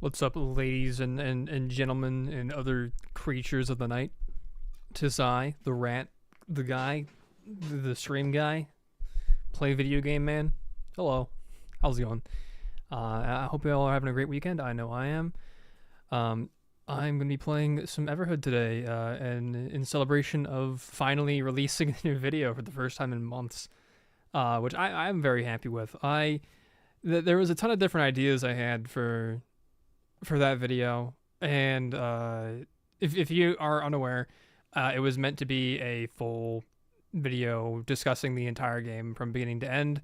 What's up, ladies and gentlemen and other creatures of the night? Tis I, the rat, the guy, the stream guy, play video game man. Hello, how's it going? I hope you all are having a great weekend. I know I am. Um, I'm gonna be playing some Everhood today, and in celebration of finally releasing a new video for the first time in months, which I'm very happy with. There was a ton of different ideas I had for that video. And if you are unaware, it was meant to be a full video discussing the entire game from beginning to end.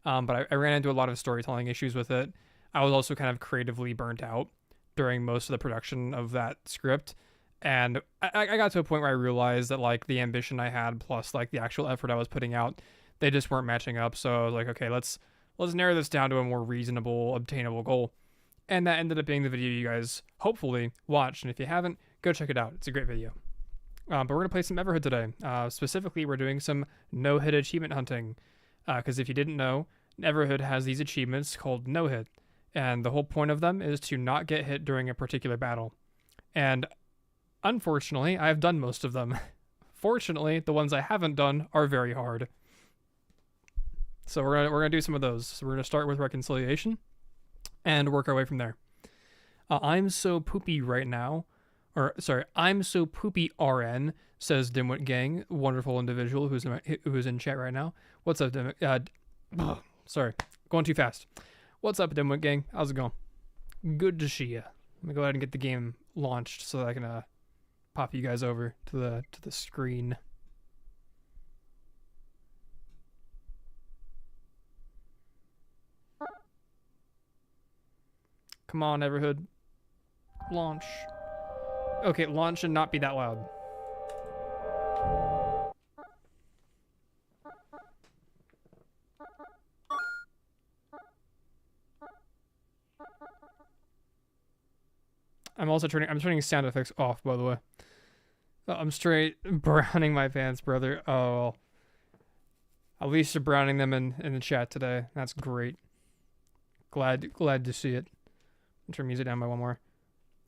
But I ran into a lot of storytelling issues with it. I was also kind of creatively burnt out during most of the production of that script. And I got to a point where I realized that like the ambition I had plus like the actual effort I was putting out, they just weren't matching up. So I was like, okay, let's narrow this down to a more reasonable, obtainable goal. And that ended up being the video you guys hopefully watched. And if you haven't, go check it out. It's a great video. But we're going to play some Everhood today. Specifically, we're doing some no-hit achievement hunting. Because if you didn't know, Everhood has these achievements called no-hit. And the whole point of them is to not get hit during a particular battle. And unfortunately, I've done most of them. Fortunately, the ones I haven't done are very hard. So we're gonna do some of those. So we're gonna start with reconciliation and work our way from there. I'm so poopy right now, or sorry, I'm so poopy RN, says Dimwit Gang, wonderful individual who's in chat right now. What's up, Dimwit? Sorry, going too fast. What's up, Dimwit Gang? How's it going? Good to see you. Let me go ahead and get the game launched so that I can pop you guys over to the screen. Come on, Everhood. Launch. Okay, launch should not be that loud. I'm turning sound effects off, by the way. I'm straight browning my pants, brother. Oh, well. At least you're browning them in the chat today. That's great. Glad to see it. Turn music down by one more.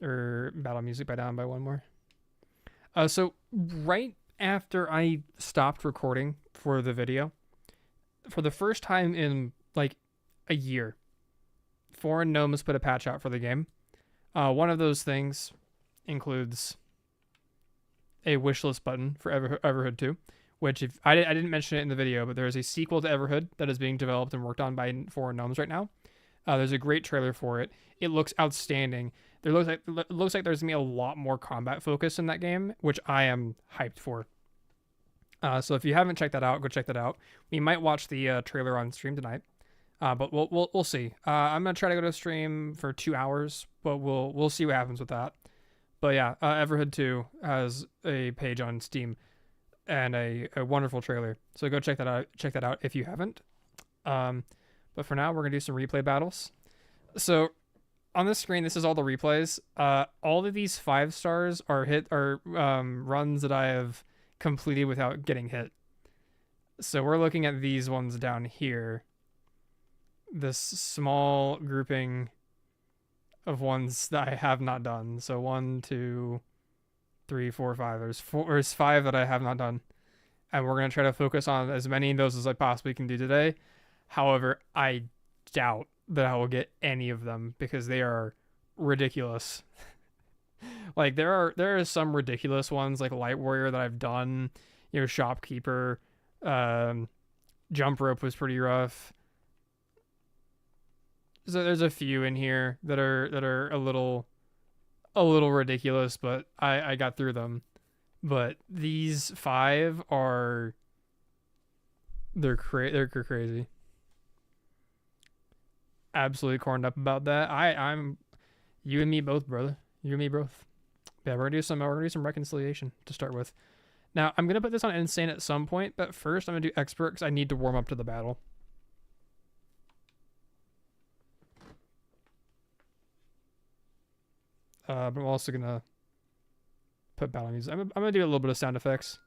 Or battle music down by one more. So right after I stopped recording for the video, for the first time in like a year, Foreign Gnomes put a patch out for the game. One of those things includes a wishlist button for Everhood 2, which if I didn't mention it in the video, but there is a sequel to Everhood that is being developed and worked on by Foreign Gnomes right now. There's a great trailer for it. It looks outstanding. It looks like there's gonna be a lot more combat focus in that game, which I am hyped for. So if you haven't checked that out, go check that out. We might watch the trailer on stream tonight, but we'll see. I'm gonna try to go to stream for 2 hours, but we'll see what happens with that. But yeah, Everhood 2 has a page on Steam and a wonderful trailer. So go check that out. Check that out if you haven't. But for now, we're gonna do some replay battles. So on the screen, this is all the replays. All of these 5 stars are runs that I have completed without getting hit. So we're looking at these ones down here. This small grouping of ones that I have not done. So 1, 2, 3, 4, 5. There's 5 that I have not done. And we're gonna try to focus on as many of those as I possibly can do today. However, I doubt that I will get any of them because they are ridiculous. Like there are some ridiculous ones like Light Warrior that I've done. You know, Shopkeeper, Jump Rope was pretty rough. So there's a few in here that are a little ridiculous, but I got through them. But these 5 are they're crazy. Absolutely corned up about that. I'm you and me both, brother. You and me both. Yeah, we're gonna do some reconciliation to start with. Now I'm gonna put this on insane at some point, but first I'm gonna do expert because I need to warm up to the battle. But I'm also gonna put battle music. I'm gonna do a little bit of sound effects,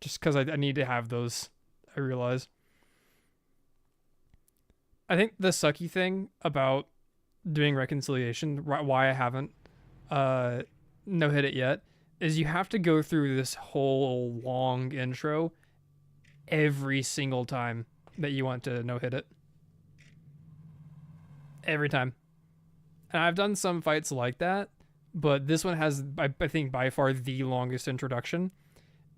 just because I need to have those. I realize. I think the sucky thing about doing reconciliation, why I haven't no hit it yet, is you have to go through this whole long intro every single time that you want to no hit it. Every time. And I've done some fights like that, but this one has, I think, by far the longest introduction.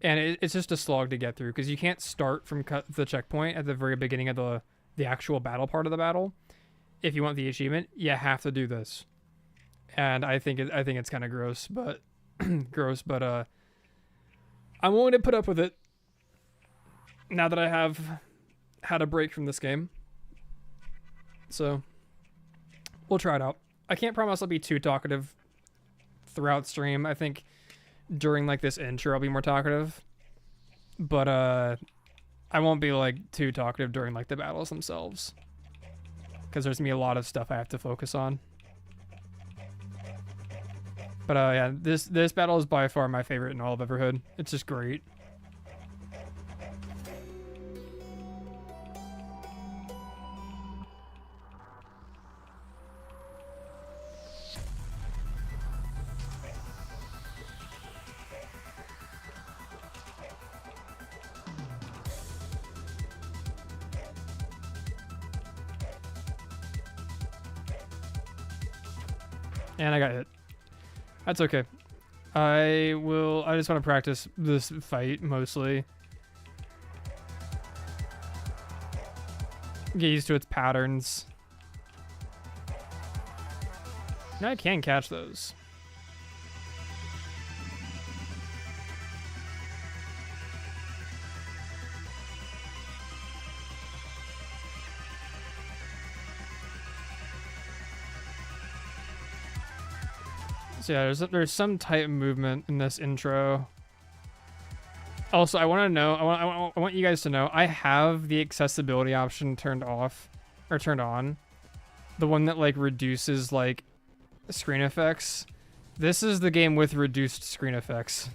And it's just a slog to get through because you can't start from the checkpoint at the very beginning of the actual battle part of the battle. If you want the achievement, you have to do this. And I think it's kind of gross, but I'm willing to put up with it now that I have had a break from this game. So we'll try it out. I can't promise I'll be too talkative throughout stream. I think during like this intro I'll be more talkative, but I won't be like too talkative during like the battles themselves, because there's gonna be a lot of stuff I have to focus on. But yeah, this battle is by far my favorite in all of Everhood. It's just great. And I got hit. That's okay. I just want to practice this fight mostly. Get used to its patterns. Now I can catch those. So yeah, there's some type of movement in this intro. Also, I want to know, I want you guys to know, I have the accessibility option turned off or turned on. The one that like reduces like screen effects. This is the game with reduced screen effects.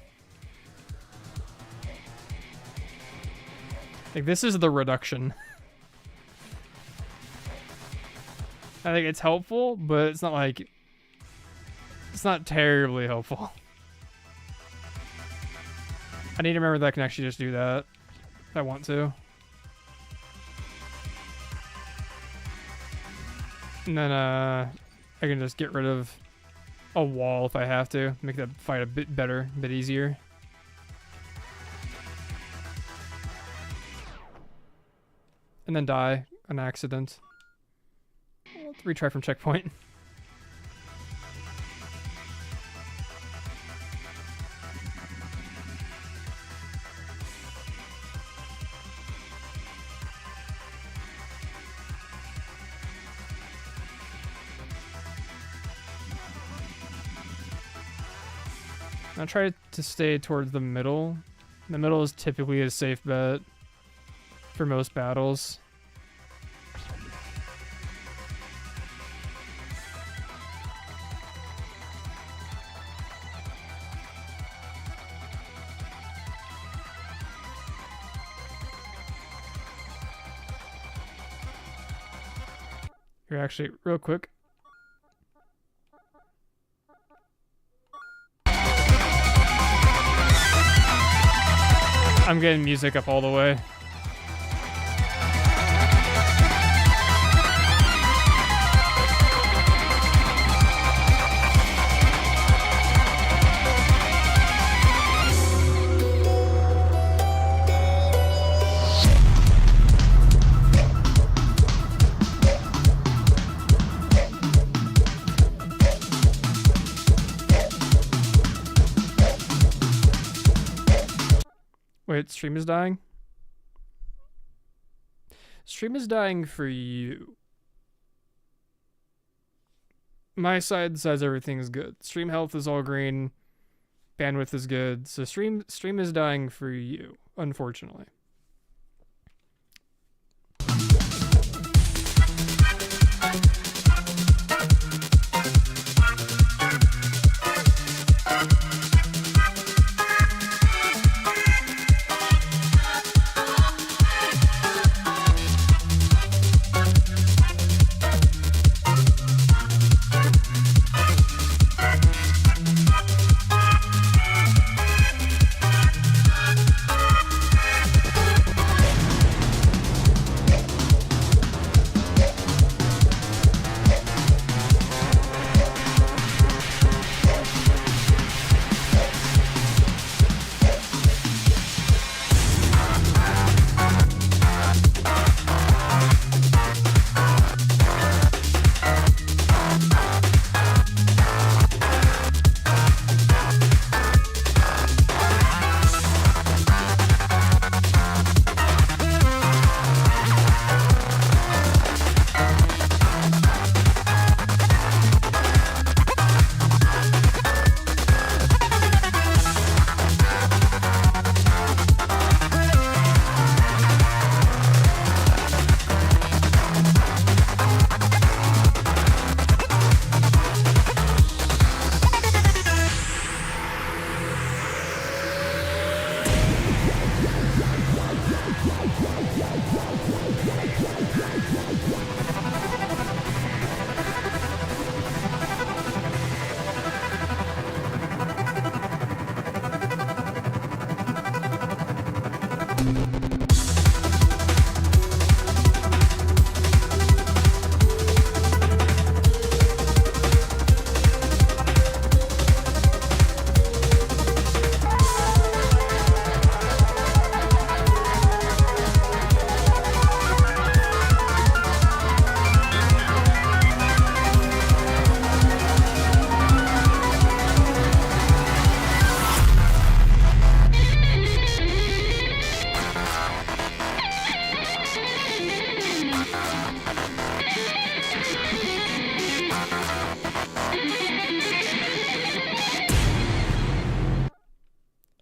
Like this is the reduction. I think it's helpful, but it's not like, it's not terribly helpful. I need to remember that I can actually just do that if I want to. And then I can just get rid of a wall if I have to. Make the fight a bit better, a bit easier. And then die an accident. Let's retry from checkpoint. I'll try to stay towards the middle. The middle is typically a safe bet for most battles. Here, actually, real quick. I'm getting music up all the way. Wait, stream is dying? Stream is dying for you. My side says everything is good. Stream health is all green. Bandwidth is good. So stream is dying for you, unfortunately.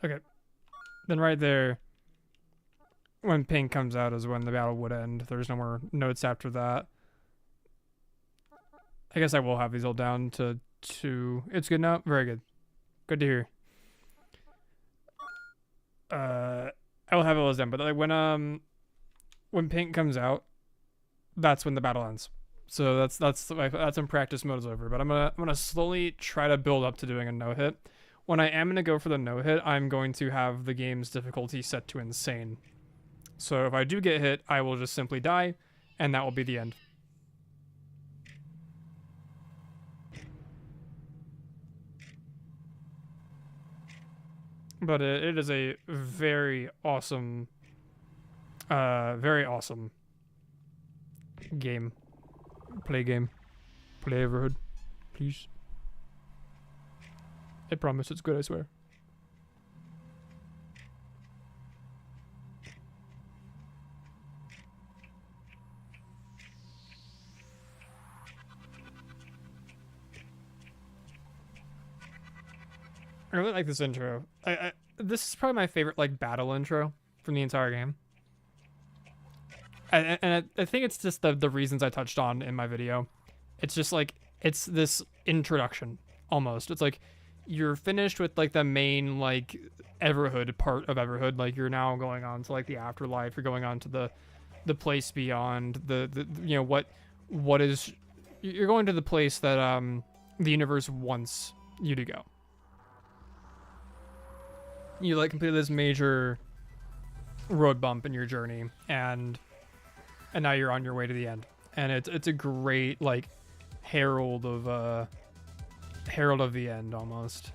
Okay. Then right there, when pink comes out is when the battle would end. There's no more notes after that. I guess I will have these all down to 2. It's good now? Very good. Good to hear. I will have all those done, but like when pink comes out, that's when the battle ends. So that's when practice mode is over. But I'm gonna slowly try to build up to doing a no hit. When I am gonna go for the no hit, I'm going to have the game's difficulty set to insane. So if I do get hit, I will just simply die, and that will be the end. But it is a very awesome game. Play Everhood, please. I promise it's good, I swear. I really like this intro. This is probably my favorite like battle intro from the entire game. And I think it's just the reasons I touched on in my video. It's just like, it's this introduction almost. It's like you're finished with like the main like Everhood part of Everhood. Like you're now going on to like the afterlife. You're going on to the place beyond the you know what is, you're going to the place that the universe wants you to go. You like completed this major road bump in your journey, and now you're on your way to the end, and it's a great like herald of the end almost.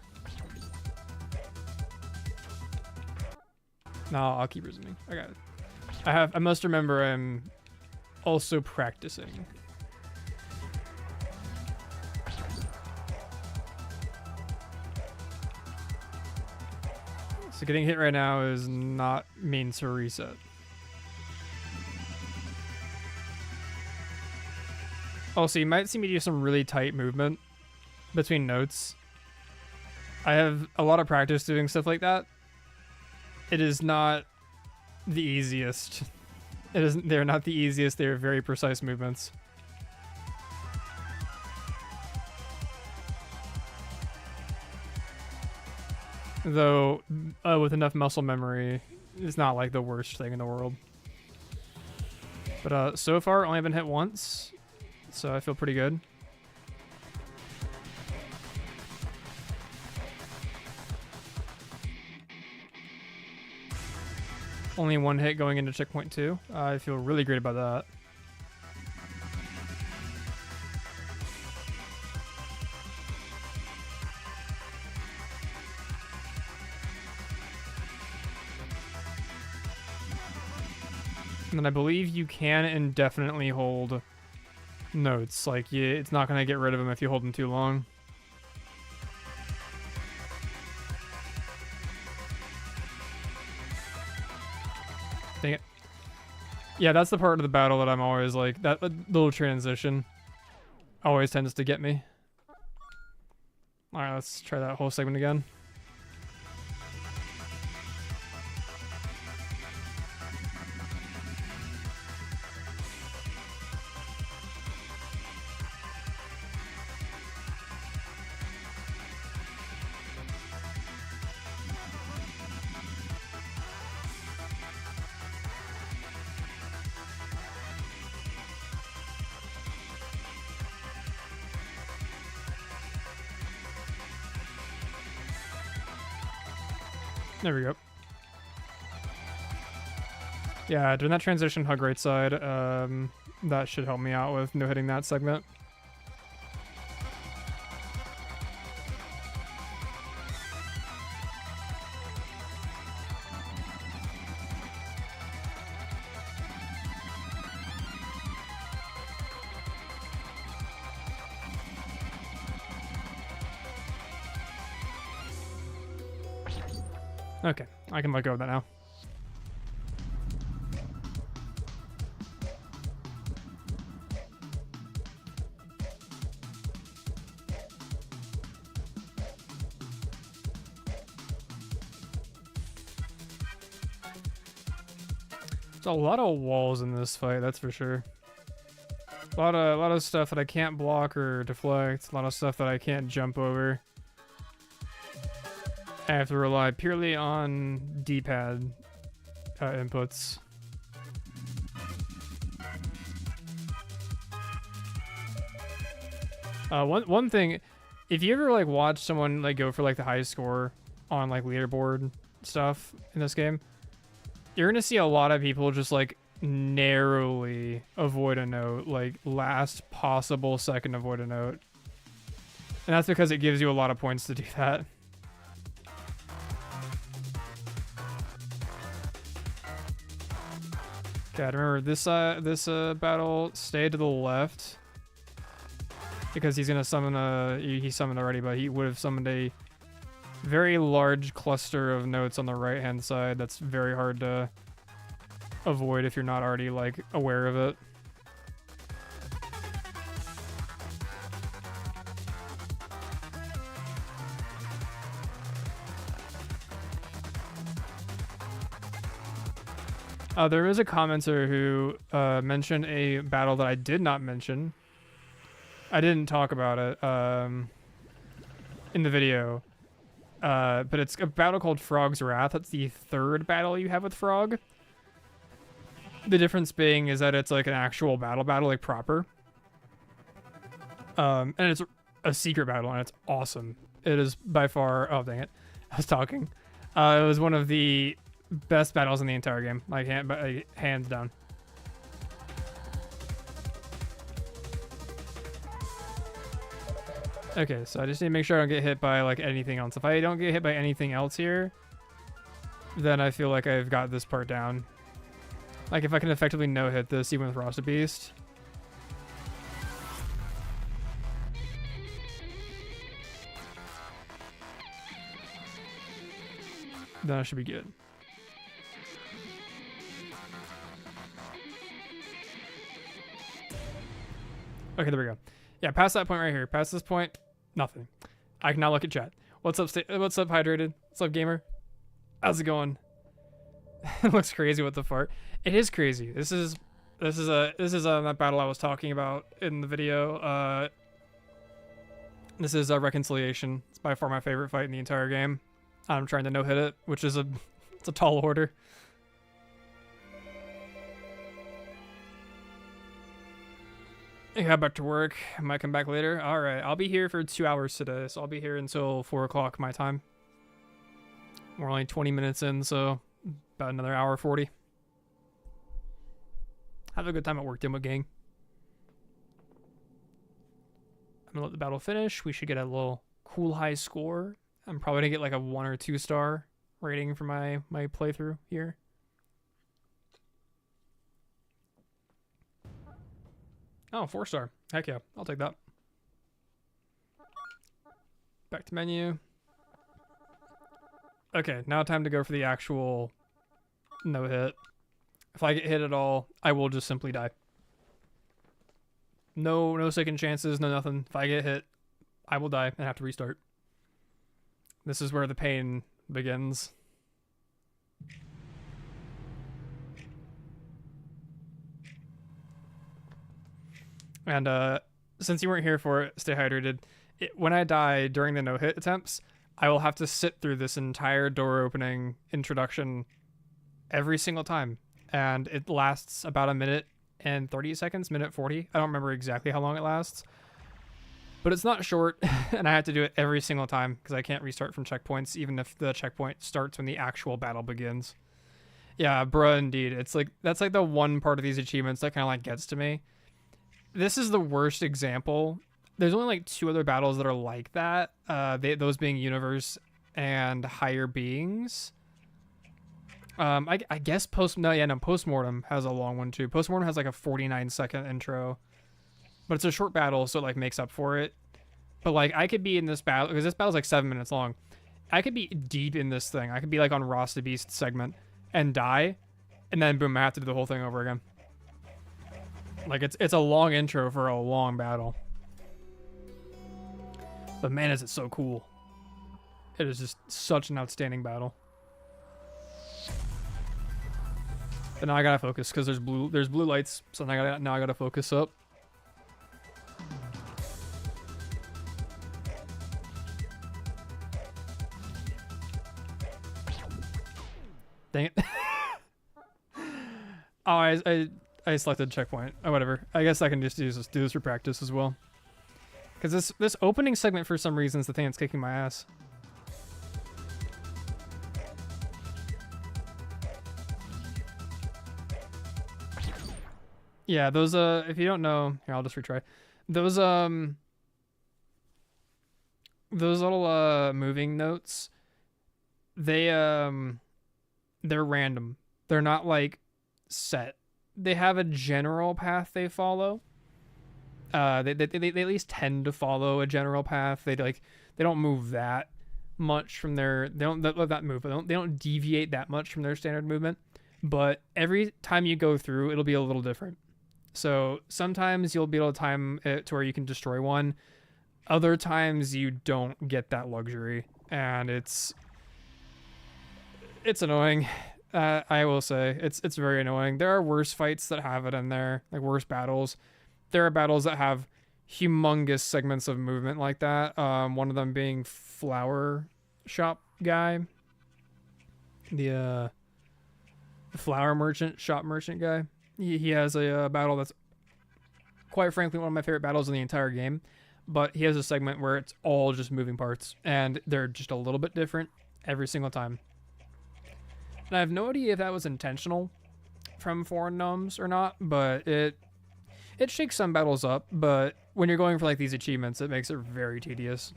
No, I'll keep resuming. I got it. I must remember I'm also practicing. So getting hit right now is not mean to reset. Also, you might see me do some really tight movement between notes. I have a lot of practice doing stuff like that. It is not the easiest. They're not the easiest. They're very precise movements. Though, with enough muscle memory, it's not like the worst thing in the world. But so far, only been hit once, so I feel pretty good. Only one hit going into checkpoint 2. I feel really great about that. And then I believe you can indefinitely hold notes. Like, it's not going to get rid of them if you hold them too long. Dang it. Yeah, that's the part of the battle that I'm always like, that little transition always tends to get me. Alright, let's try that whole segment again. There we go. Yeah, during that transition, hug right side. That should help me out with no hitting that segment. Okay, I can let go of that now. There's a lot of walls in this fight, that's for sure. A lot of stuff that I can't block or deflect. A lot of stuff that I can't jump over. I have to rely purely on D-pad inputs. One thing, if you ever like watch someone like go for like the highest score on like leaderboard stuff in this game, you're gonna see a lot of people just like narrowly avoid a note, like last possible second avoid a note. And that's because it gives you a lot of points to do that. Okay, remember this battle, stay to the left. Because he's gonna summon he summoned already, but he would have summoned a very large cluster of notes on the right hand side. That's very hard to avoid if you're not already like aware of it. There is a commenter who mentioned a battle that I did not mention. I didn't talk about it in the video, but it's a battle called Frog's Wrath. That's the third battle you have with Frog. The difference being is that it's like an actual battle like proper. And it's a secret battle and it's awesome. It is by far, oh dang it, I was talking. It was one of the best battles in the entire game, like hands down. Okay, so I just need to make sure I don't get hit by like anything else. If I don't get hit by anything else here, then I feel like I've got this part down. Like if I can effectively no-hit this even with Roster Beast. Then I should be good. Okay, there we go. Yeah, past that point right here. Past this point, nothing. I can now look at chat. What's up, what's up, Hydrated? What's up, gamer? How's it going? It looks crazy with the fart. It is crazy. This is that battle I was talking about in the video. This is Reconciliation. It's by far my favorite fight in the entire game. I'm trying to no-hit it, which is it's a tall order. I got back to work. I might come back later. All right, I'll be here for 2 hours today, so I'll be here until 4 o'clock my time. We're only 20 minutes in, so about another hour 40. Have a good time at work, Dimwit gang. I'm gonna let the battle finish. We should get a little cool high score. I'm probably gonna get like a 1 or 2 star rating for my playthrough here. Oh, 4 star. Heck yeah, I'll take that. Back to menu. Okay, now time to go for the actual no hit. If I get hit at all, I will just simply die. No second chances, no nothing. If I get hit, I will die and have to restart. This is where the pain begins. And since you weren't here for it, stay hydrated. When I die during the no-hit attempts, I will have to sit through this entire door opening introduction every single time. And it lasts about a minute and 30 seconds, minute 40. I don't remember exactly how long it lasts. But it's not short, and I have to do it every single time because I can't restart from checkpoints, even if the checkpoint starts when the actual battle begins. Yeah, bruh, indeed. It's like, that's like the one part of these achievements that kind of like gets to me. This is the worst example. There's only like 2 other battles that are like that. Those being Universe and Higher Beings. I guess Postmortem has a long one too. Postmortem has like a 49-second intro. But it's a short battle, so it like makes up for it. But like I could be in this battle, because this battle's like 7 minutes long. I could be deep in this thing. I could be like on Rasta Beast segment and die. And then boom, I have to do the whole thing over again. Like it's a long intro for a long battle. But man, is it so cool. It is just such an outstanding battle. But now I gotta focus because there's blue lights. So now I gotta focus up. Dang it. Oh, I selected checkpoint. Oh, whatever. I guess I can just do this for practice as well. Because this opening segment, for some reason, is the thing that's kicking my ass. Yeah, those, if you don't know, here, I'll just retry. Those little, moving notes, they're random. They're not, like, set. They have a general path they follow. They at least tend to follow a general path. They don't move that much from their, they don't move, but they don't deviate that much from their standard movement. But every time you go through, it'll be a little different. So sometimes you'll be able to time it to where you can destroy one. Other times you don't get that luxury, and it's annoying. I will say it's very annoying. There are worse fights that have it in there, like worse battles. There are battles that have humongous segments of movement like that. One of them being flower shop guy, the flower merchant, shop merchant guy. He has a battle that's quite frankly one of my favorite battles in the entire game. But he has a segment where it's all just moving parts, and they're just a little bit different every single time. And I have no idea if that was intentional from Foreign Gnomes or not, but it shakes some battles up, but when you're going for like these achievements, it makes it very tedious.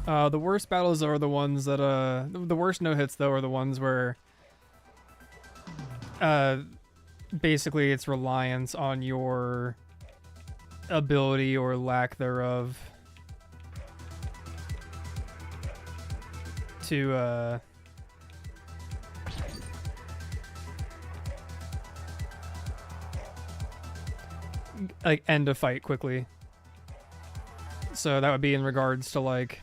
The worst battles are the ones that, the worst no-hits, though, are the ones where, basically it's reliance on your ability or lack thereof to, like, end a fight quickly. So that would be in regards to, like,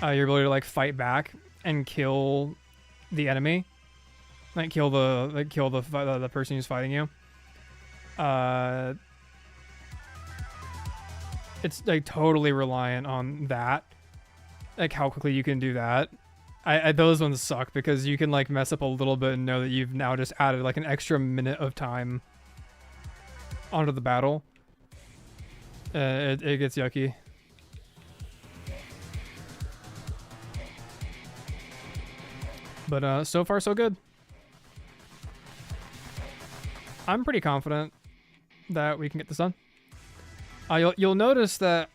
your ability to like fight back and kill the enemy, like kill the person who's fighting you. It's like totally reliant on that, like how quickly you can do that. Those ones suck because you can like mess up a little bit and know that you've now just added like an extra minute of time onto the battle. It gets yucky. But so far so good. I'm pretty confident that we can get this done. You'll notice that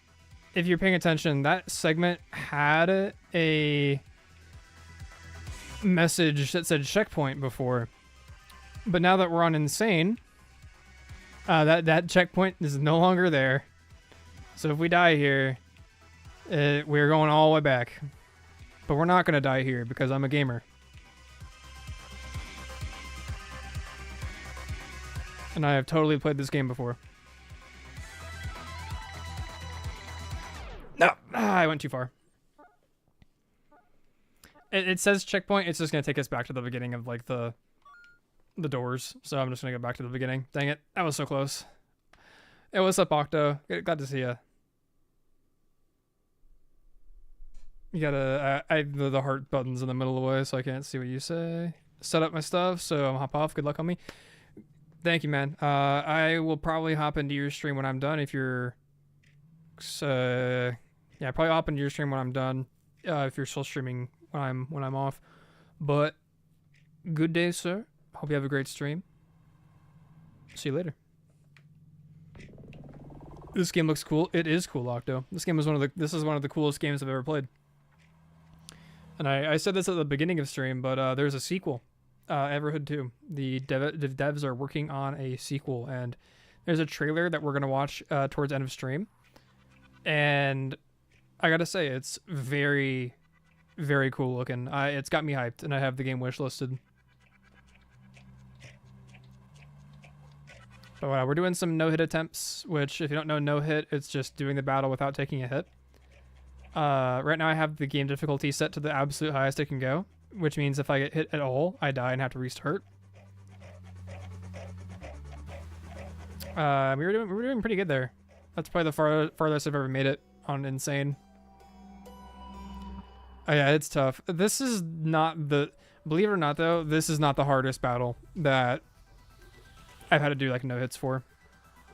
if you're paying attention, that segment had a message that said checkpoint before. But now that we're on Insane, that checkpoint is no longer there. So if we die here, we're going all the way back. But we're not going to die here because I'm a gamer. And I have totally played this game before. No, I went too far. It says checkpoint. It's just gonna take us back to the beginning of like the doors. So I'm just gonna go back to the beginning. Dang it, that was so close. Hey, what's up, Octo? Glad to see ya. You gotta the heart button's in the middle of the way, so I can't see what you say. Set up my stuff, so I'm hop off. Good luck on me. Thank you, man. I will probably hop into your stream when I'm done. If you're, yeah, probably hop into your stream when I'm done. If you're still streaming when I'm off. But good day, sir. Hope you have a great stream. See you later. This game looks cool. It is cool, Octo. This is one of the coolest games I've ever played. And I said this at the beginning of stream, but there's a sequel. Everhood 2. The devs are working on a sequel, and there's a trailer that we're going to watch towards the end of stream. And I gotta say, it's very, very cool looking. It's got me hyped, and I have the game wishlisted. But we're doing some no-hit attempts, which if you don't know no-hit, it's just doing the battle without taking a hit. Right now I have the game difficulty set to the absolute highest it can go, which means if I get hit at all, I die and have to restart. We were doing pretty good there. That's probably the farthest I've ever made it on Insane. Oh yeah, it's tough. This is not the... Believe it or not, though, this is not the hardest battle that I've had to do, like, no-hits for.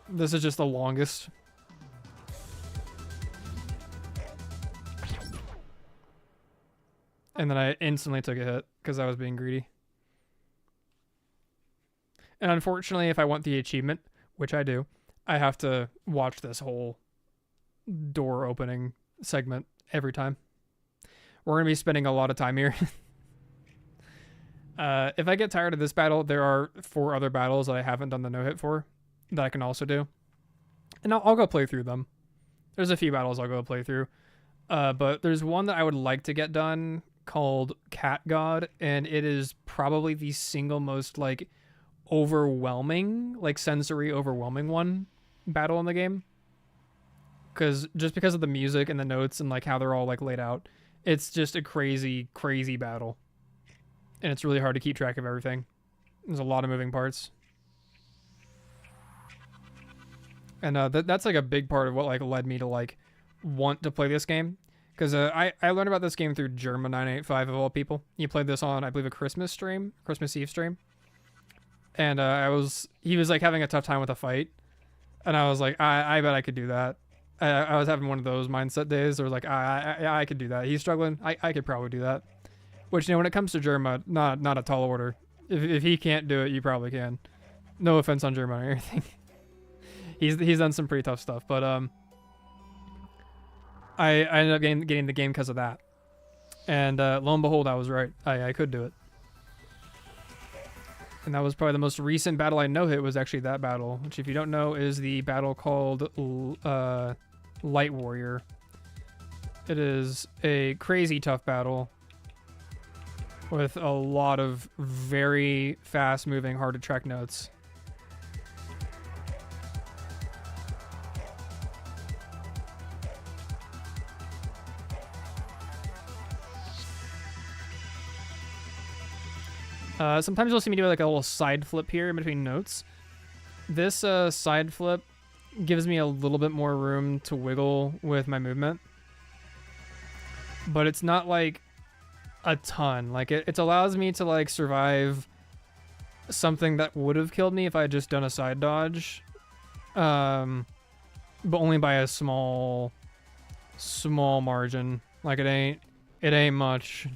This is just the longest. And then I instantly took a hit because I was being greedy. And unfortunately, if I want the achievement, which I do, I have to watch this whole door opening segment every time. We're going to be spending a lot of time here. If I get tired of this battle, there are 4 other battles that I haven't done the no-hit for that I can also do. And I'll go play through them. There's a few battles I'll go play through. But there's one that I would like to get done called Cat God, and it is probably the single most, like, overwhelming, like, sensory overwhelming one battle in the game. Just because of the music and the notes and, like, how they're all, like, laid out. It's just a crazy, crazy battle. And it's really hard to keep track of everything. There's a lot of moving parts. And that's like a big part of what like led me to like want to play this game. Because I learned about this game through Germa985 of all people. He played this on, I believe, a Christmas Eve stream. And he was like having a tough time with a fight. And I was like, I bet I could do that. I was having one of those mindset days. Where I was like, I could do that. He's struggling. I could probably do that. Which, you know, when it comes to Germa, not a tall order. If he can't do it, you probably can. No offense on Germa or anything. He's done some pretty tough stuff, but I ended up getting the game because of that. And lo and behold, I was right. I could do it. And that was probably the most recent battle I no-hit was actually that battle, which if you don't know is the battle called Light Warrior. It is a crazy tough battle with a lot of very fast-moving, hard-to-track notes. Sometimes you'll see me do like a little side flip here in between notes. This side flip gives me a little bit more room to wiggle with my movement. But it's not like a ton. Like it allows me to like survive something that would have killed me if I had just done a side dodge. But only by a small margin. Like it ain't much.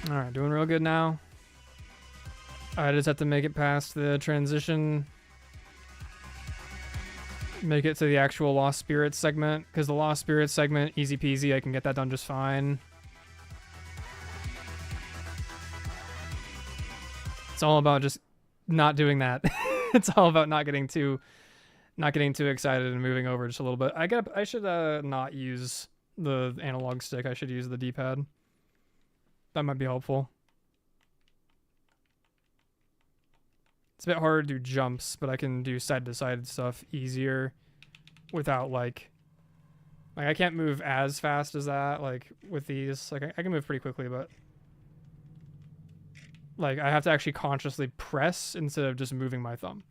Alright, doing real good now. I just have to make it past the transition. Make it to the actual Lost Spirits segment. Because the Lost Spirits segment, easy peasy, I can get that done just fine. It's all about just not doing that. It's all about not getting too excited and moving over just a little bit. I should not use the analog stick. I should use the D-pad. That might be helpful. It's a bit harder to do jumps, but I can do side-to-side stuff easier without, like I can't move as fast as that, like, with these. Like, I can move pretty quickly, but, like, I have to actually consciously press instead of just moving my thumb.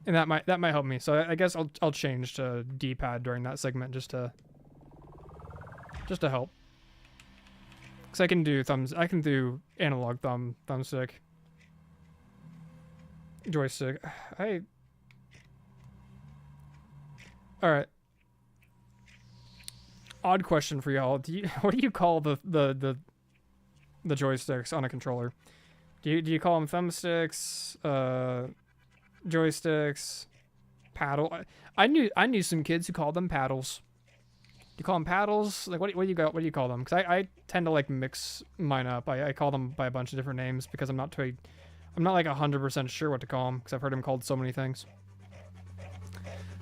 And that might help me. So I guess I'll change to D-pad during that segment just to help. Because I can do analog thumbstick. Joystick. Alright. Odd question for y'all. What do you call the joysticks on a controller? Do you call them thumbsticks, joysticks, paddle? I knew some kids who called them paddles. you call them paddles? Like what do you got? What do you call them? Because I tend to like mix mine up. I call them by a bunch of different names because I'm not like 100% sure what to call them because I've heard them called so many things.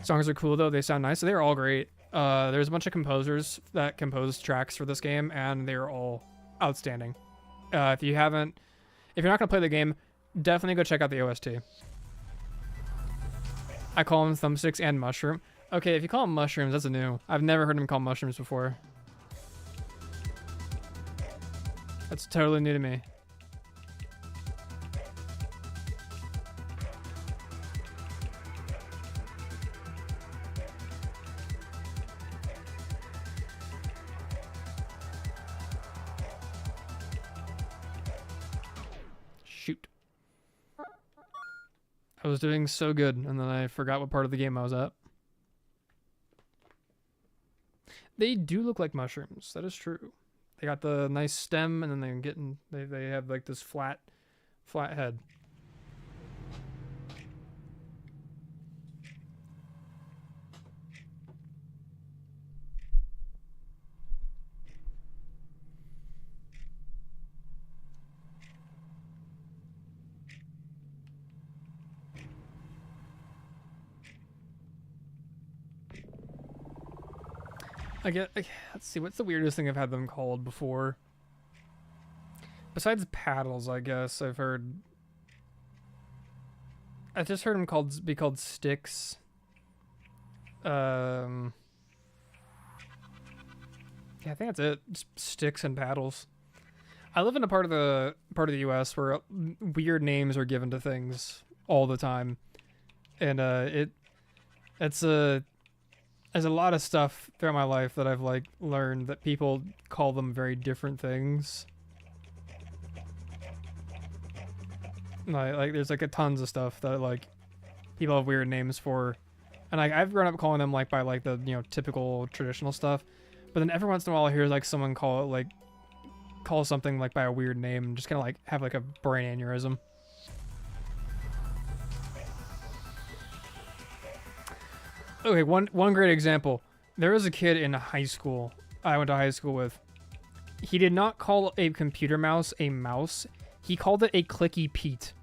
Songs are cool though. They sound nice. So they're all great. There's a bunch of composers that composed tracks for this game, and they're all outstanding. If you're not gonna play the game, definitely go check out the OST. I call them thumbsticks and mushroom. Okay, if you call them mushrooms, that's a new. I've never heard them called mushrooms before. That's totally new to me. Shoot. I was doing so good, and then I forgot what part of the game I was at. They do look like mushrooms. That is true. They got the nice stem, and then they have like this flat head. Let's see, what's the weirdest thing I've had them called before? Besides paddles, I guess I've just heard them be called sticks. Yeah, I think that's it. Just sticks and paddles. I live in a part of the U.S. where weird names are given to things all the time, and there's a lot of stuff throughout my life that I've like learned that people call them very different things. Like there's like tons of stuff that like people have weird names for, and I've grown up calling them like by like the typical traditional stuff, but then every once in a while I hear like someone call something like by a weird name and just kind of like have like a brain aneurysm. Okay, one great example. There was a kid in high school I went to high school with. He did not call a computer mouse a mouse. He called it a Clicky Pete.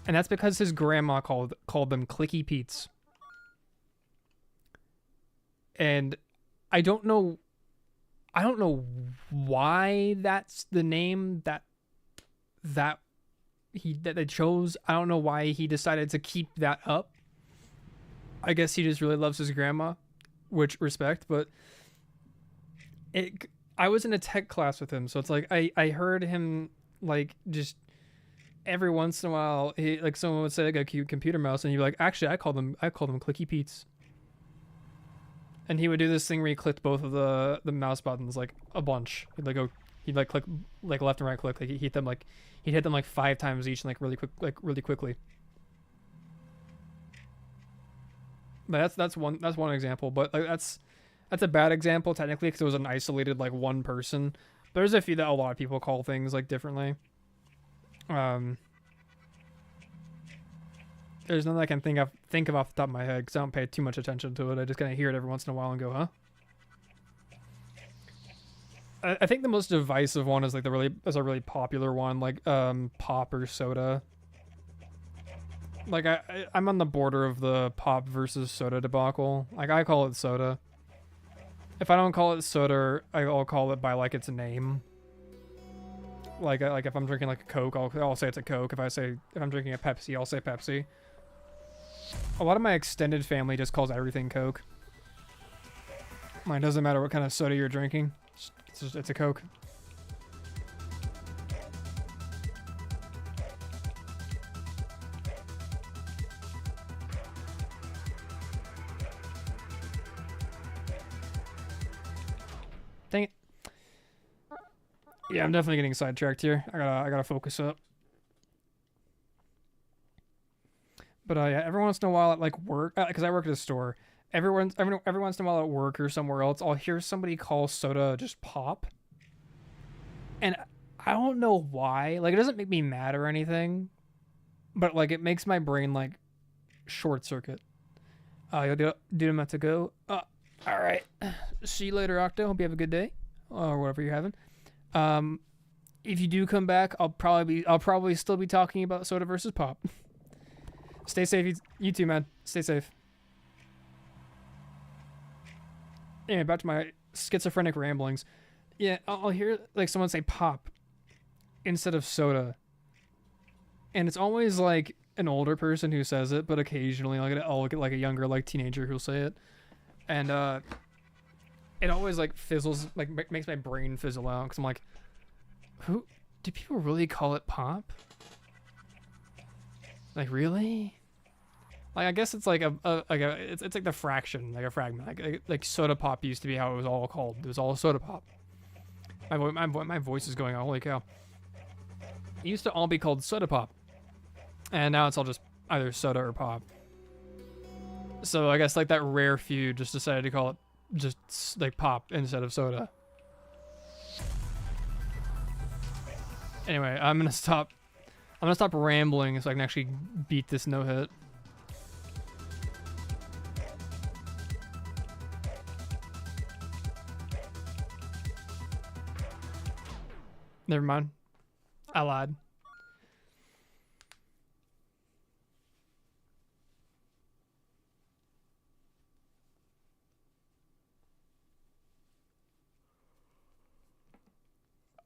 And that's because his grandma called them Clicky Petes. And I don't know why that's the name that they chose. I don't know why he decided to keep that up. I guess he just really loves his grandma, which respect, but I was in a tech class with him, so it's like I heard him like just every once in a while someone would say like a cute computer mouse, and he'd be like, actually I call them Clicky Petes. And he would do this thing where he clicked both of the mouse buttons like a bunch. He'd click like left and right click, like he'd hit them like 5 times each and really quickly. But that's one example, but like that's a bad example technically because it was an isolated like one person. There's a few that a lot of people call things like differently. There's nothing I can think of off the top of my head because I don't pay too much attention to it. I just kind of hear it every once in a while and go, huh? I think the most divisive one is like a really popular one, like pop or soda. Like I'm on the border of the pop versus soda debacle. Like I call it soda. If I don't call it soda, I'll call it by like its name. Like if I'm drinking like a Coke, I'll say it's a Coke. If I'm drinking a Pepsi, I'll say Pepsi. A lot of my extended family just calls everything Coke. It doesn't matter what kind of soda you're drinking. It's a Coke. Dang it. Yeah, I'm definitely getting sidetracked here. I gotta focus up. But yeah, every once in a while at like work, because I work at a store. Every once in a while at work or somewhere else, I'll hear somebody call soda just pop. And I don't know why. Like, it doesn't make me mad or anything, but like it makes my brain like short circuit. You'll do them have to go. All right. see you later, Octo. Hope you have a good day or whatever you're having. If you do come back, I'll probably still be talking about soda versus pop. Stay safe, you too, man. Stay safe. Anyway, back to my schizophrenic ramblings. Yeah, I'll hear like someone say pop instead of soda, and it's always like an older person who says it, but occasionally I'll get like a younger like teenager who'll say it, and it always like fizzles, like makes my brain fizzle out because I'm like, who do people really call it pop? Like really? Like I guess it's like it's like the fraction, like a fragment, like soda pop used to be how it was all called. It was all soda pop. My voice is going on. Holy cow! It used to all be called soda pop, and now it's all just either soda or pop. So I guess like that rare few just decided to call it just like pop instead of soda. Anyway, I'm gonna stop rambling so I can actually beat this no hit. Never mind. I lied.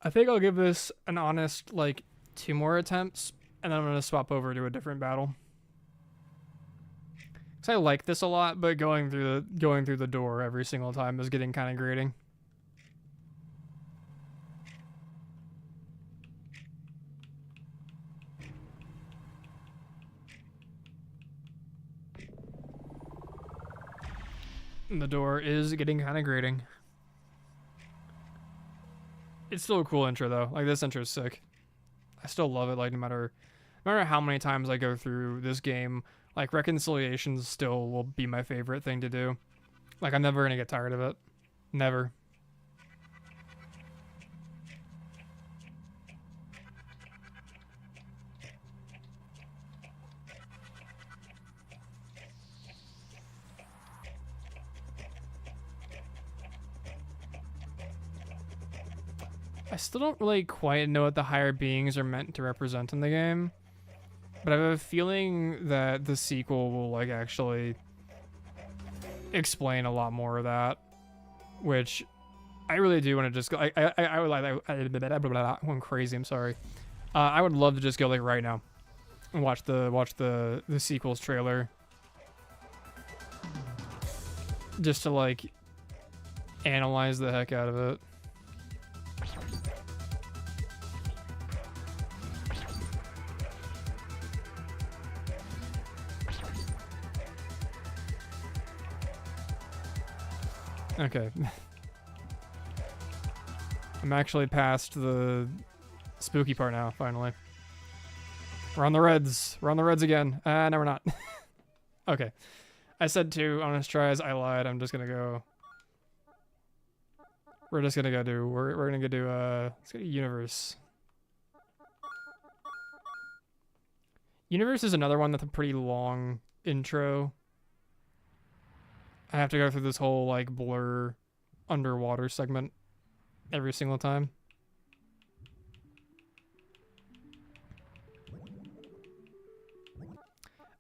I think I'll give this an honest, like, 2 more attempts, and then I'm going to swap over to a different battle. Because I like this a lot, but going through the door every single time is getting kind of grating. The door is getting kind of grating. It's still a cool intro though. Like this intro is sick. I still love it. Like no matter how many times I go through this game, like reconciliations still will be my favorite thing to do. Like I'm never gonna get tired of it. Never. I still don't really quite know what the higher beings are meant to represent in the game, but I have a feeling that the sequel will like actually explain a lot more of that, which I really do want to just go. I would like I'm crazy. I'm sorry. I would love to just go like right now and watch the sequels trailer, just to like analyze the heck out of it. Okay. I'm actually past the spooky part now, finally. We're on the reds. We're on the reds again. No, we're not. Okay. I said 2 honest tries. I lied. I'm just gonna go... We're just gonna go do... We're gonna go do, let's go to Universe. Universe is another one that's a pretty long intro. I have to go through this whole, like, blur underwater segment every single time.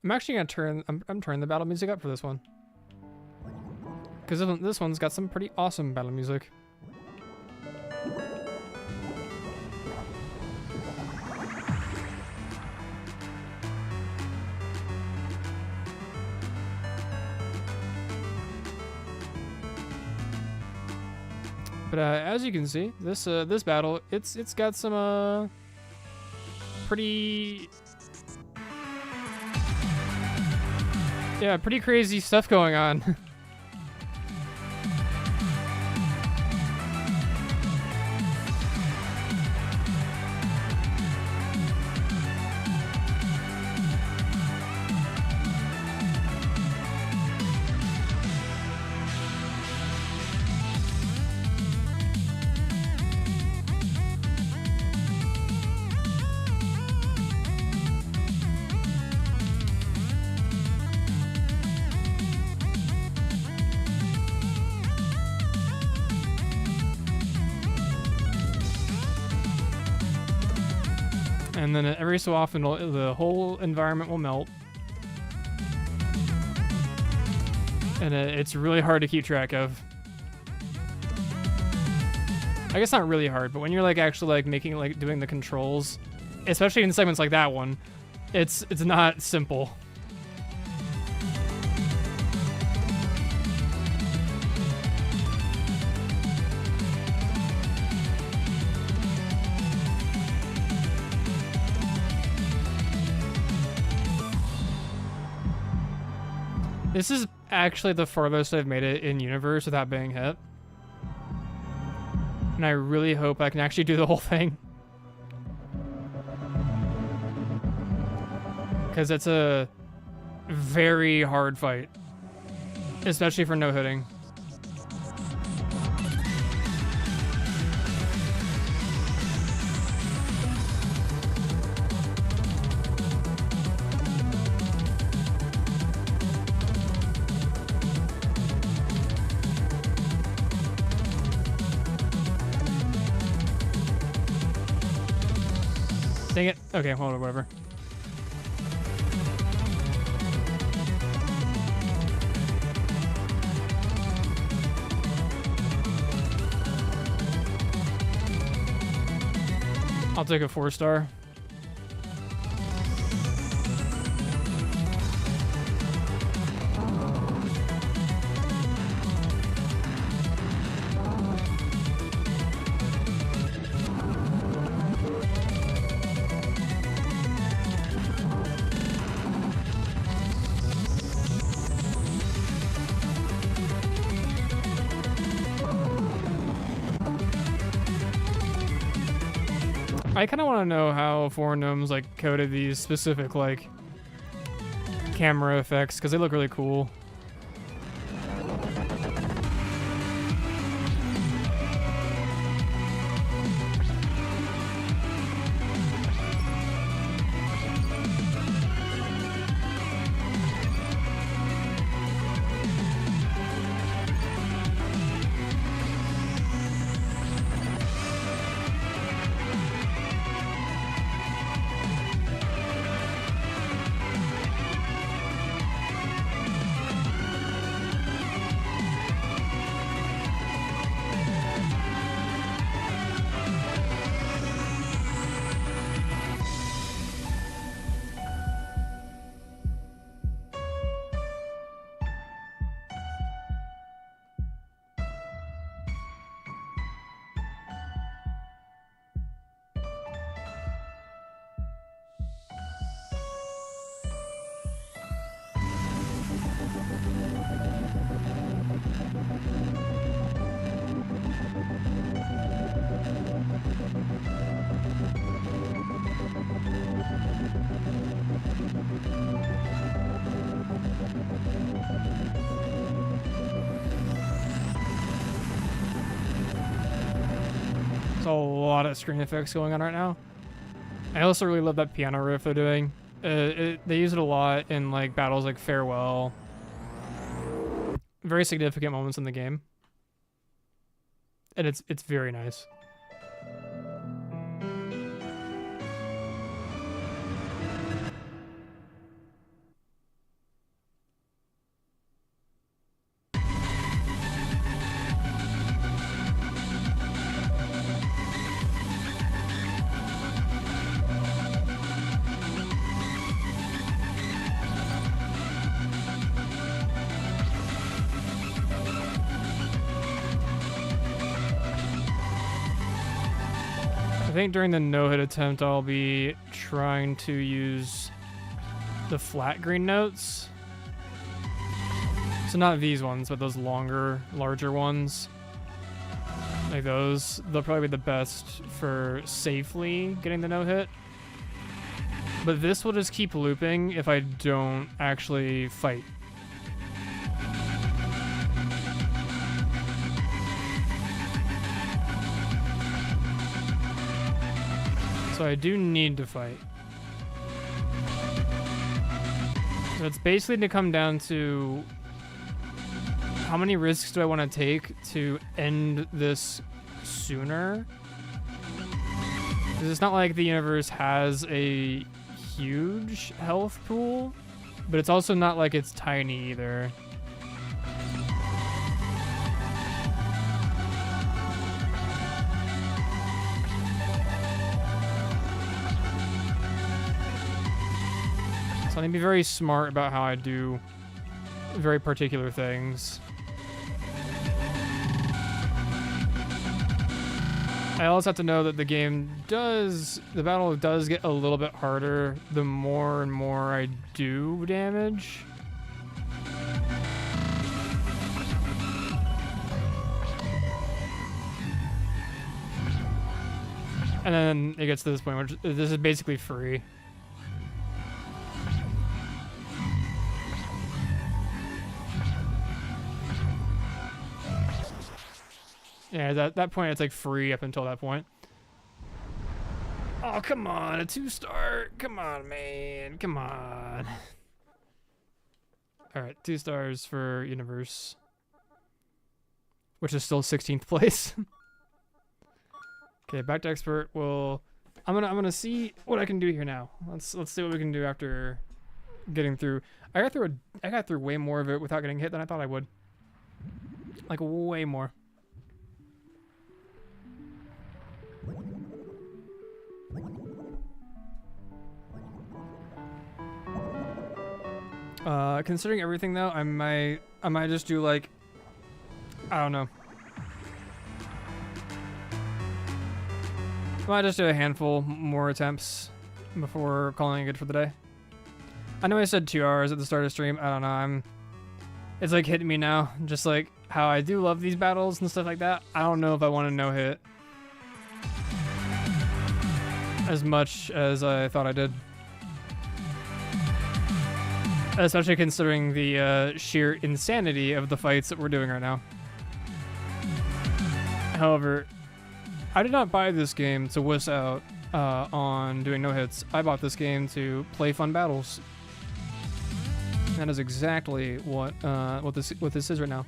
I'm actually gonna turn... I'm turning the battle music up for this one. Because this one's got some pretty awesome battle music. But as you can see, this battle, it's got some pretty pretty crazy stuff going on. and then every so often the whole environment will melt. And it's really hard to keep track of. I guess not really hard, but when you're like actually like making like doing the controls, especially in segments like that one, it's not simple. This is actually the farthest I've made it in universe without being hit. And I really hope I can actually do the whole thing. Because it's a very hard fight. Especially for no hitting. Dang it. Okay, hold on, whatever. I'll take a 4-star. I kind of want to know how Foreign Gnomes like coded these specific like camera effects because they look really cool. A lot of screen effects going on right now. I also really love that piano riff they're doing. They use it a lot in like battles like Farewell. Very significant moments in the game. And it's very nice. I think during the no-hit attempt, I'll be trying to use the flat green notes. So not these ones, but those longer, larger ones. Like those. They'll probably be the best for safely getting the no-hit. But this will just keep looping if I don't actually fight. So I do need to fight. So it's basically to come down to how many risks do I want to take to end this sooner? 'Cause it's not like the universe has a huge health pool, but it's also not like it's tiny either. So I need to be very smart about how I do very particular things. I also have to know that the battle does get a little bit harder the more and more I do damage. And then it gets to this point where this is basically free. Yeah, that point it's like free up until that point. Oh, come on, a 2-star. Come on, man. Come on. Alright, 2 stars for Universe. Which is still 16th place. Okay, back to Expert. Well, I'm gonna see what I can do here now. Let's see what we can do after getting through. I got through way more of it without getting hit than I thought I would. Like way more. Considering everything though, I might just do like, I don't know. I might just do a handful more attempts before calling it good for the day. I know I said 2 hours at the start of the stream. I don't know. It's like hitting me now. Just like how I do love these battles and stuff like that. I don't know if I want to no hit as much as I thought I did. Especially considering the sheer insanity of the fights that we're doing right now. However, I did not buy this game to wuss out on doing no hits. I bought this game to play fun battles. That is exactly what this is right now.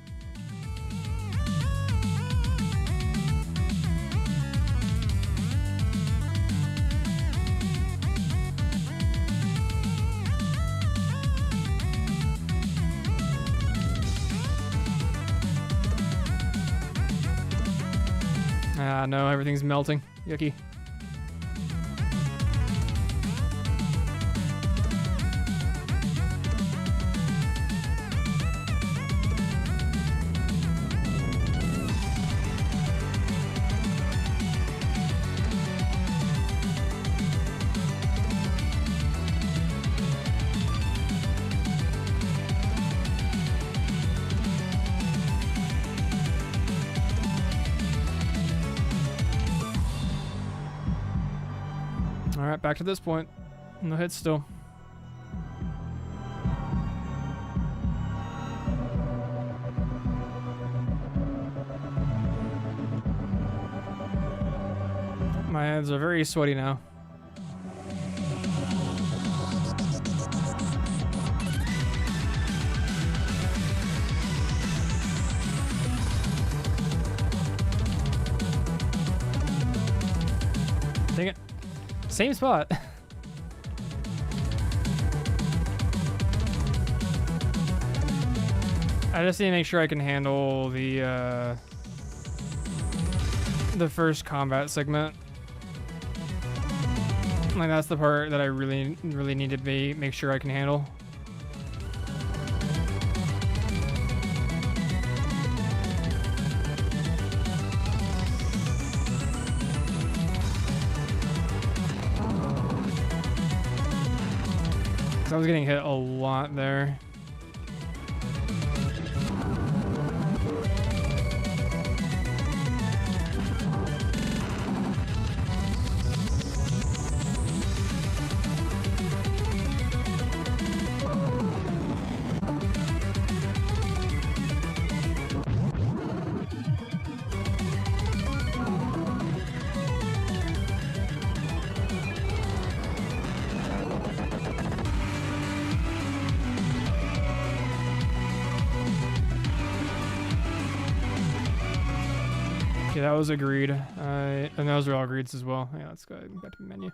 Ah, no, everything's melting. Yucky. Alright, back to this point. No hits still. My hands are very sweaty now. Dang it. Same spot. I just need to make sure I can handle the first combat segment. Like that's the part that I really need to make sure I can handle. I was getting hit a lot there. Okay, that was agreed. And those are all greeds as well. Yeah, let's go ahead and go back to the menu.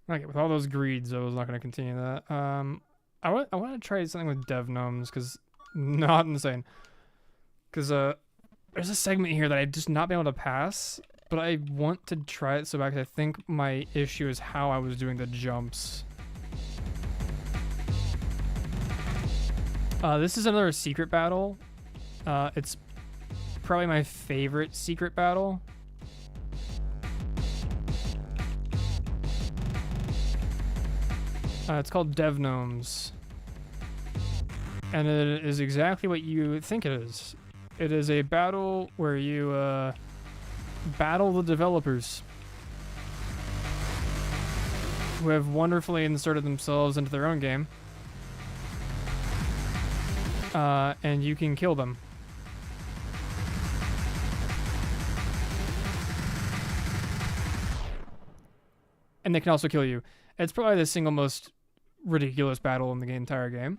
Okay, with all those greeds, I was not going to continue that. I want to try something with dev gnomes, because not insane. Because there's a segment here that I've just not been able to pass, but I want to try it so bad, because I think my issue is how I was doing the jumps. This is another secret battle. It's probably my favorite secret battle. It's called Dev Gnomes. And it is exactly what you think it is. It is a battle where you battle the developers who have wonderfully inserted themselves into their own game. And you can kill them. And they can also kill you. It's probably the single most ridiculous battle in the entire game.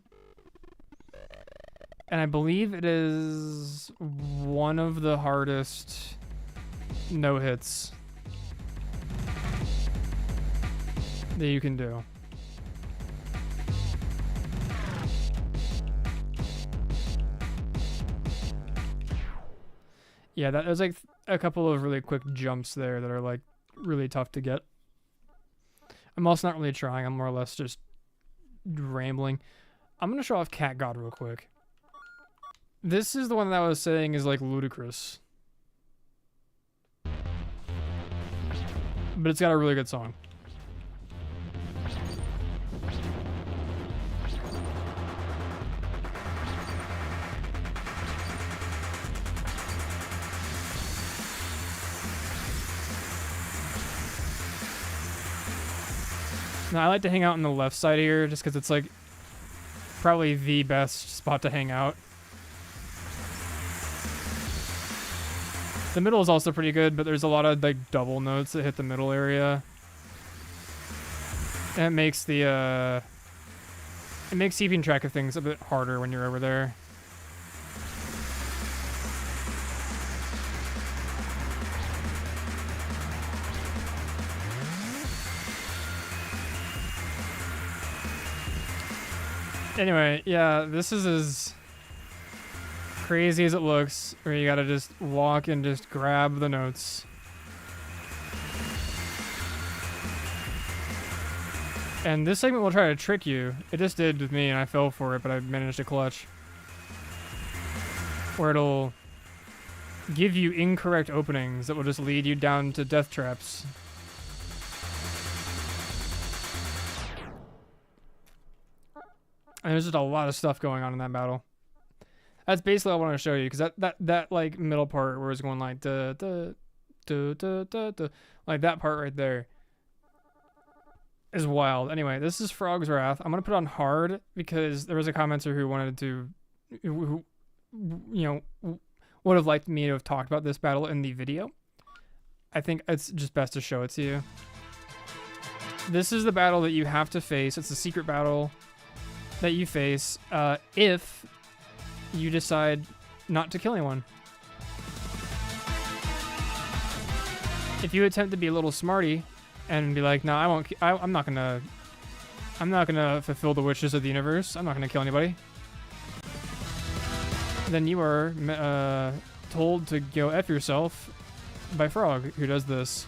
And I believe it is one of the hardest no-hits that you can do. Yeah, there's like a couple of really quick jumps there that are like really tough to get. I'm also not really trying. I'm more or less just rambling. I'm going to show off Cat God real quick. This is the one that I was saying is like ludicrous. But it's got a really good song. Now, I like to hang out on the left side here just because it's like probably the best spot to hang out. The middle is also pretty good, but there's a lot of like double notes that hit the middle area. And it makes the it makes keeping track of things a bit harder when you're over there. Anyway, yeah, this is as crazy as it looks, where you gotta just walk and just grab the notes. And this segment will try to trick you. It just did with me, and I fell for it, but I managed to clutch. Where it'll give you incorrect openings that will just lead you down to death traps. And there's just a lot of stuff going on in that battle. That's basically all I want to show you, because that like middle part where it's going like duh, duh, duh, duh, duh, duh, like that part right there is wild. Anyway, this is Frog's Wrath. I'm gonna put it on hard because there was a commenter who wanted to, who you know, would have liked me to have talked about this battle in the video. I think it's just best to show it to you. This is the battle that you have to face. It's a secret battle that you face if you decide not to kill anyone. If you attempt to be a little smarty and be like, no, I won't. I'm not gonna fulfill the wishes of the universe. I'm not gonna kill anybody. Then you are told to go F yourself by Frog, who does this.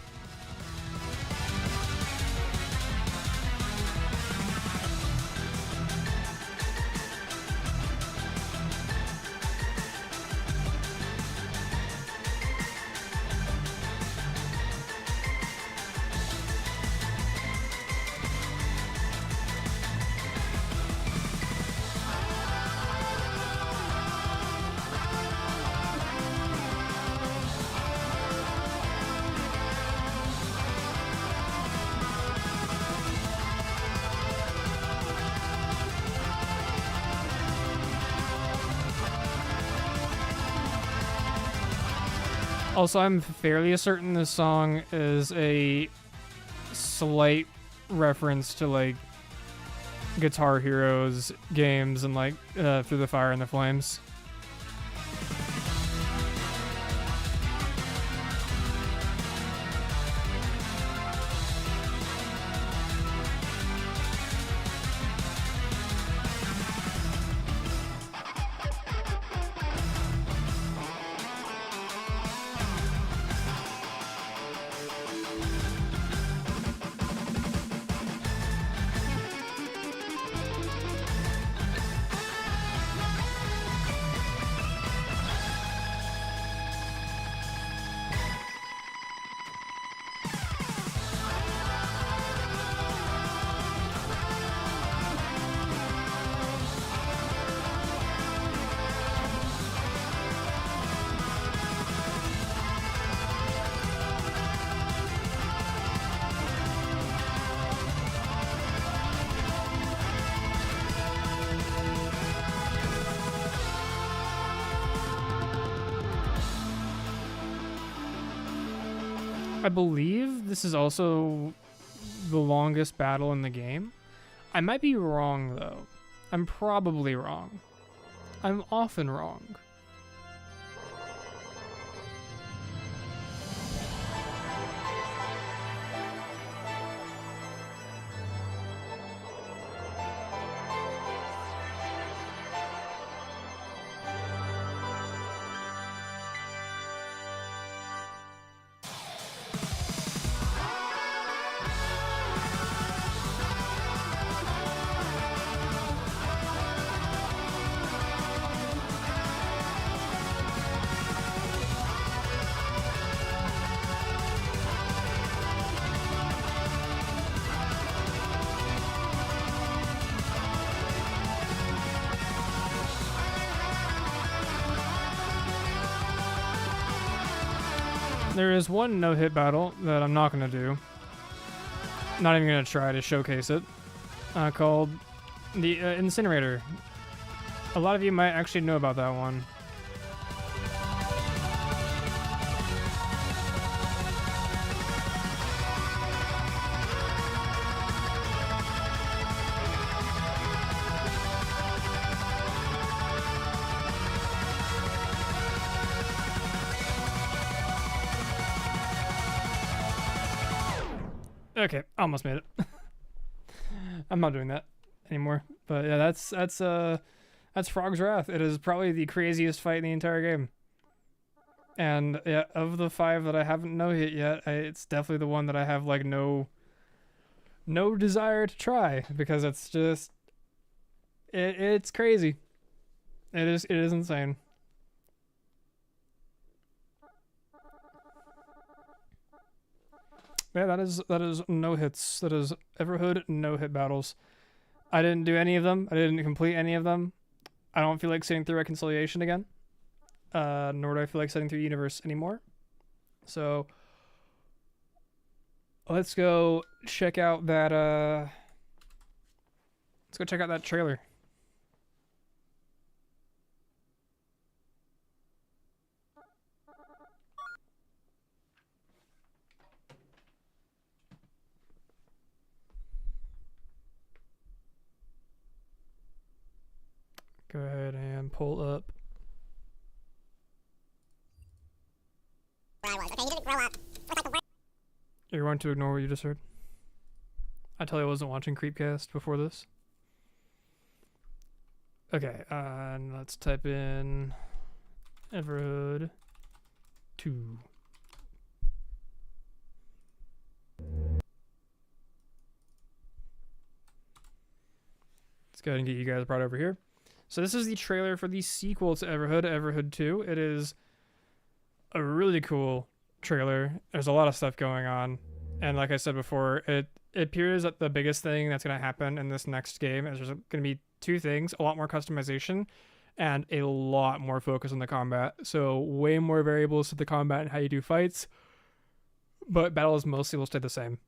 Also, I'm fairly certain this song is a slight reference to like Guitar Heroes games and like Through the Fire and the Flames. I believe this is also the longest battle in the game. I might be wrong, though. I'm probably wrong. I'm often wrong. There is one no-hit battle that I'm not going to do. Not even going to try to showcase it. Called the Incinerator. A lot of you might actually know about that one. Okay, almost made it. I'm not doing that anymore. But yeah, that's Frog's Wrath. It is probably the craziest fight in the entire game. And yeah, of the 5 that I haven't no-hit yet, it's definitely the one that I have like no desire to try, because it's just it's crazy. It is insane. Yeah, that is no hits. That is Everhood no-hit battles. I didn't do any of them. I didn't complete any of them. I don't feel like sitting through Reconciliation again. Nor do I feel like sitting through Universe anymore. So let's go check out that trailer. Go ahead and pull up. Okay, you didn't grow up. You're going to ignore what you just heard? I tell you I wasn't watching Creepcast before this. Okay, and let's type in Everhood 2. Let's go ahead and get you guys brought over here. So this is the trailer for the sequel to Everhood, Everhood 2. It is a really cool trailer. There's a lot of stuff going on. And like I said before, it appears that the biggest thing that's going to happen in this next game is there's going to be 2 things: a lot more customization and a lot more focus on the combat. So way more variables to the combat and how you do fights, but battles mostly will stay the same.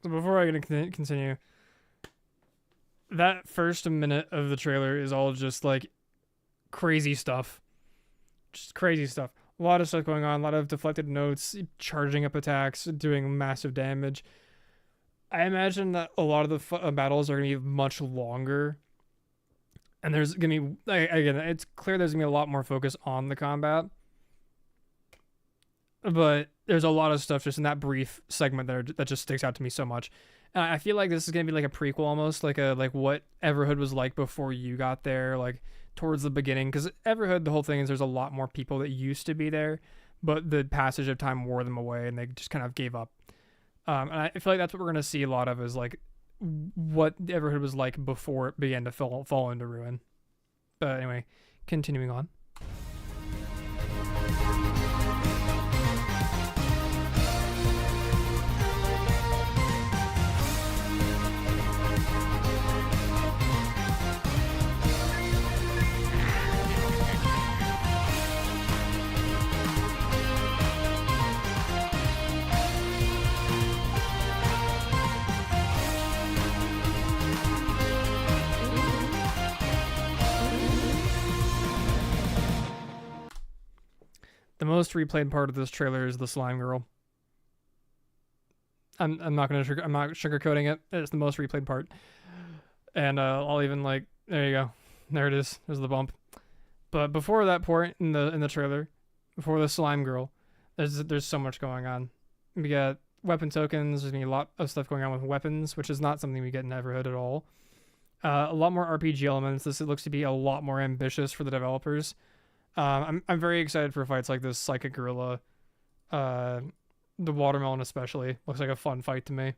So before I continue, that first minute of the trailer is all just like crazy stuff. Just crazy stuff. A lot of stuff going on, a lot of deflected notes, charging up attacks, doing massive damage. I imagine that a lot of the battles are going to be much longer And there's gonna be, again, it's clear there's gonna be a lot more focus on the combat, but there's a lot of stuff just in that brief segment that just sticks out to me so much. And I feel like this is gonna be like a prequel almost, like what Everhood was like before you got there, like towards the beginning. Because Everhood, the whole thing is there's a lot more people that used to be there, but the passage of time wore them away, and they just kind of gave up. And I feel like that's what we're gonna see a lot of is like what Everhood was like before it began to fall into ruin. But anyway, continuing on. The most replayed part of this trailer is the slime girl. I'm not sugarcoating it. It's the most replayed part, and I'll even like there you go, there it is. There's the bump. But before that point in the trailer, before the slime girl, there's so much going on. We got weapon tokens. There's gonna be a lot of stuff going on with weapons, which is not something we get in Everhood at all. A lot more RPG elements. This looks to be a lot more ambitious for the developers. I'm very excited for fights like this Psychic Gorilla. The watermelon especially looks like a fun fight to me.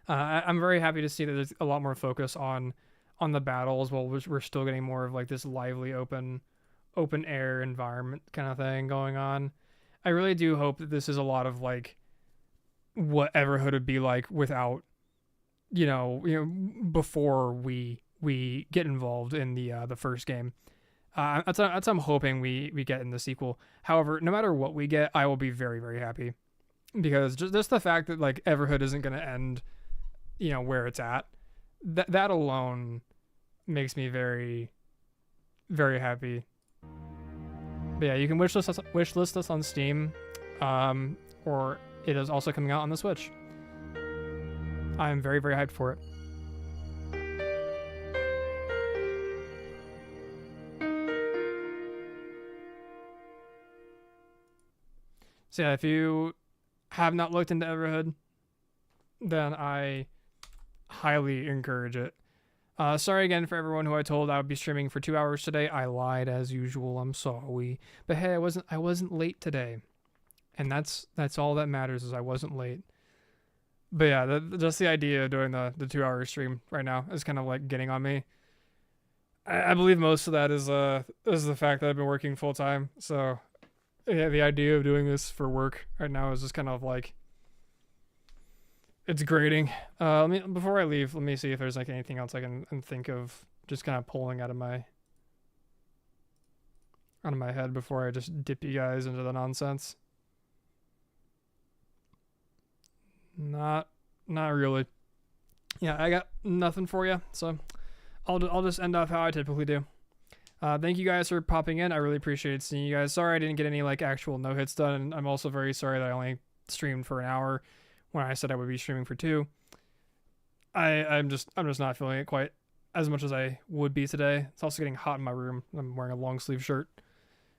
I'm very happy to see that there's a lot more focus on the battles, while we're still getting more of like this lively open air environment kind of thing going on. I really do hope that this is a lot of like what Everhood would be like without, before we get involved in the first game. That's what I'm hoping we get in the sequel. However, no matter what we get, I will be very, very happy, because just the fact that like Everhood isn't going to end, where it's at, that alone makes me very, very happy. But yeah, you can wishlist us on Steam, or it is also coming out on the Switch. I am very, very hyped for it. So yeah, if you have not looked into Everhood, then I highly encourage it. Sorry again for everyone who I told I would be streaming for 2 hours today. I lied as usual. I'm sorry, but hey, I wasn't late today, and that's all that matters, is I wasn't late. But yeah, just the idea of doing the 2 hour stream right now is kind of like getting on me. I believe most of that is the fact that I've been working full time, so. Yeah, the idea of doing this for work right now is just kind of like, it's grating. Before I leave, let me see if there's like anything else I can think of just kind of pulling out of my head before I just dip you guys into the nonsense. Not really. Yeah, I got nothing for you, so I'll just end off how I typically do. Thank you guys for popping in. I really appreciated seeing you guys. Sorry I didn't get any like actual no hits done, and I'm also very sorry that I only streamed for an hour when I said I would be streaming for 2. I'm just not feeling it quite as much as I would be today. It's also getting hot in my room. I'm wearing a long sleeve shirt.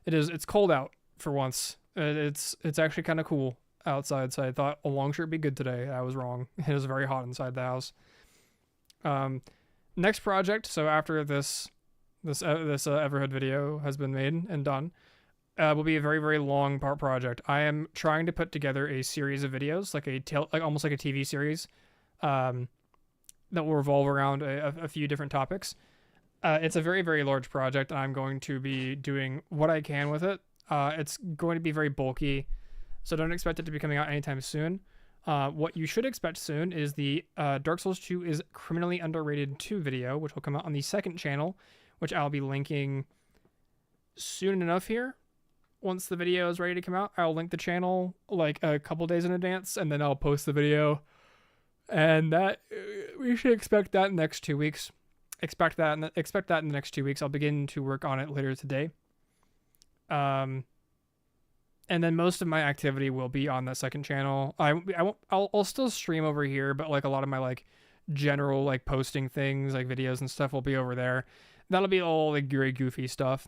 It's cold out for once. It's actually kind of cool outside, so I thought a long shirt would be good today. I was wrong. It is very hot inside the house. Next project. So after this Everhood video has been made and done, will be a very, very long project. I am trying to put together a series of videos, like almost like a TV series, that will revolve around a few different topics. It's a very, very large project, and I'm going to be doing what I can with it. It's going to be very bulky, so don't expect it to be coming out anytime soon. What you should expect soon is the Dark Souls 2 is Criminally Underrated 2 video, which will come out on the second channel, which I'll be linking soon enough here. Once the video is ready to come out, I'll link the channel like a couple days in advance, and then I'll post the video. And that we should expect that in the next 2 weeks. Expect that in the next 2 weeks. I'll begin to work on it later today. And then most of my activity will be on the second channel. I'll still stream over here, but like a lot of my like general like posting things like videos and stuff will be over there. That'll be all like very goofy stuff.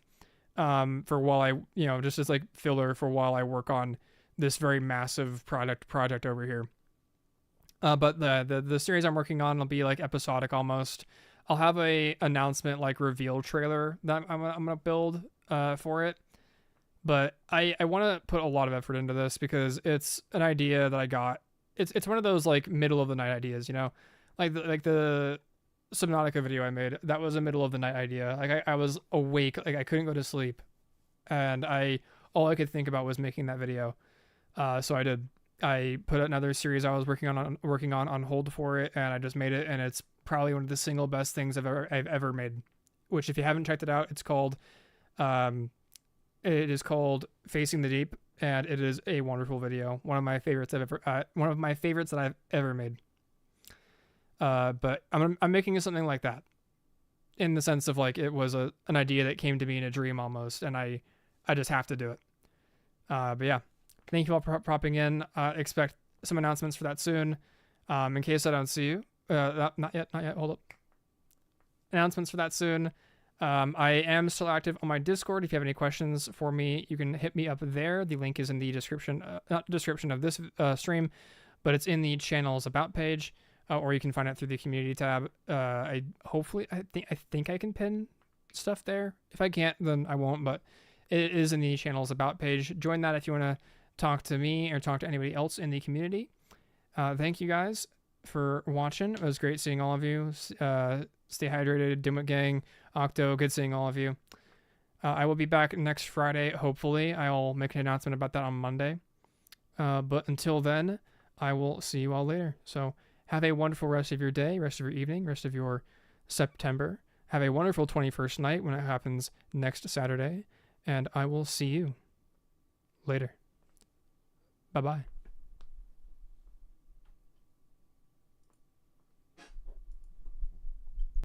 For while I, just as like filler for while I work on this very massive project over here. But the series I'm working on will be like episodic almost. I'll have a announcement like reveal trailer that I'm gonna build for it. But I want to put a lot of effort into this because it's an idea that I got. It's one of those like middle of the night ideas, like the Subnautica video I made. That was a middle of the night idea. Like I was awake, like I couldn't go to sleep, and all I could think about was making that video. So I did. I put another series I was working on hold for it, and I just made it, and it's probably one of the single best things I've ever made. Which, if you haven't checked it out, it's called, it is called Facing the Deep, and it is a wonderful video. One of my favorites that I've ever made. But I'm making something like that, in the sense of like it was an idea that came to me in a dream almost, and I just have to do it. But yeah. Thank you all for popping in. Expect some announcements for that soon. In case I don't see you. Not yet. Hold up. Announcements for that soon. I am still active on my Discord. If you have any questions for me, you can hit me up there. The link is in the description, not description of this stream, but it's in the channel's about page, or you can find it through the community tab. I think I can pin stuff there. If I can't, then I won't. But it is in the channel's about page. Join that if you want to talk to me or talk to anybody else in the community. Thank you guys for watching. It was great seeing all of you. Stay hydrated, Dimwit Gang, Octo, good seeing all of you. I will be back next Friday, hopefully. I'll make an announcement about that on Monday. But until then, I will see you all later. So have a wonderful rest of your day, rest of your evening, rest of your September. Have a wonderful 21st night when it happens next Saturday. And I will see you later. Bye-bye.